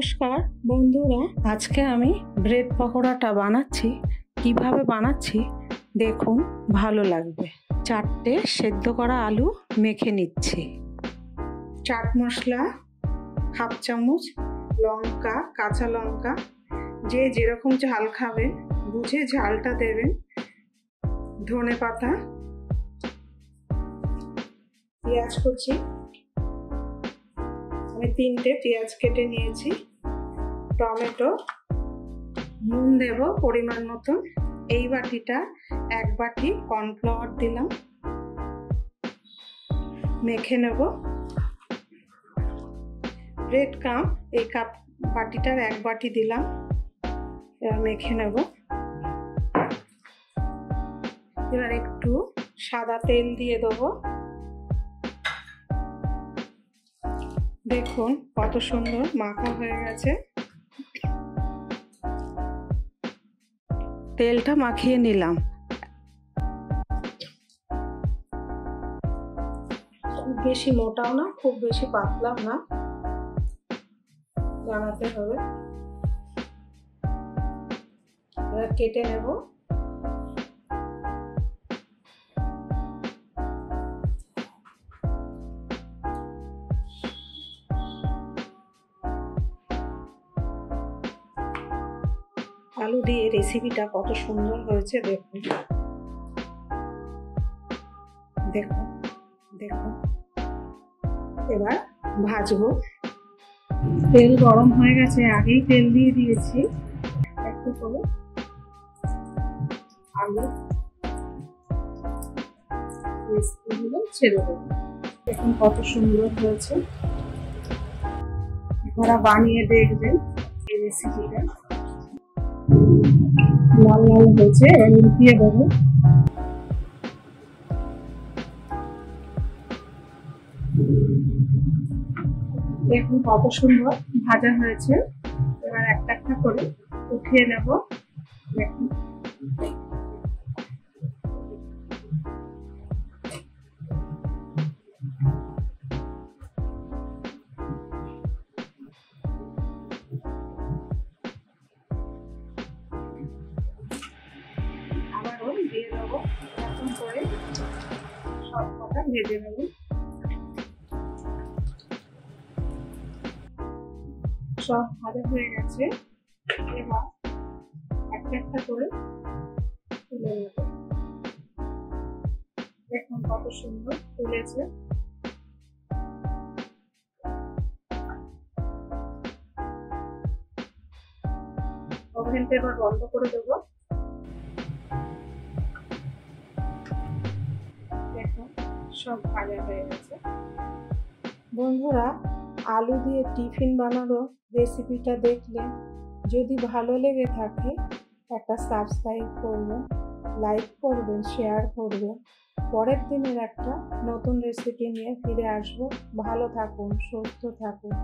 নমস্কার বন্ধুরা, আজকে আমি ব্রেড পকোড়াটা বানাচ্ছি। কিভাবে বানাচ্ছি দেখুন, ভালো লাগবে। 4টে সেদ্ধ করা আলু মেখে নিচ্ছি। চাট মশলা হাফ চামচ, লঙ্কা, কাঁচা লঙ্কা, যে যেরকম ঝাল খাবেন বুঝে ঝালটা দেবেন, ধনে পাতা, পেঁয়াজ কুচি, আমি 3টে পেঁয়াজ কেটে নিয়েছি, টমেটো, নুন দেব পরিমাণ মতো। এই বাটিটা 1 বাটি কর্নফ্লাওয়ার দিলাম, মেখে নেব। ব্রেড কাপ এই বাটিটার 1 বাটি দিলাম, এবার মেখে নেব। এবার একটু সাদা তেল দিয়ে দেবো। দেখুন কত সুন্দর মাখা হয়ে গেছে। তেলটা মাখিয়ে নিলাম। খুব বেশি মোটাও না, খুব বেশি পাতলাও না, বানাতে হবে। এবার কেটে নেব। আলু দিয়ে রেসিপিটা কত সুন্দর হয়েছে দেখুন, দেখুন দেখুন। এবার ভাজবো। তেল গরম হয়ে গেছে, আগেই তেল দিয়ে দিয়েছি। একটু করে আলু রেসিপিগুলো ছেড়ে দেবো। দেখুন কত সুন্দর হয়েছে। আপনারা বানিয়ে দেখবেন এই রেসিপিটা। লাল লাল হয়েছে, উল্টিয়ে দেবো। দেখুন কত সুন্দর ভাজা হয়েছে। এবার একটা একটা করে উঠিয়ে নেব। দেখুন আবারও দিয়ে দেবো। এরকম করে সব কটা ভেজে নেব। সব ভাজা হয়ে গেছে। এবার একটা একটা করে তুলে নেব। দেখুন কত সুন্দর ফুলেছে। ওভেনটা এবার বন্ধ করে দেব। দেখুন সব ভাজা হয়ে গেছে। বন্ধুরা, আলু দিয়ে টিফিন বানানোর রেসিপিটা দেখলে যদি ভালো লেগে থাকে একটা সাবস্ক্রাইব করবেন, লাইক করবেন, শেয়ার করবেন। পরের দিনের একটা নতুন রেসিপি নিয়ে ফিরে আসবো। ভালো থাকুন, সুস্থ থাকুন।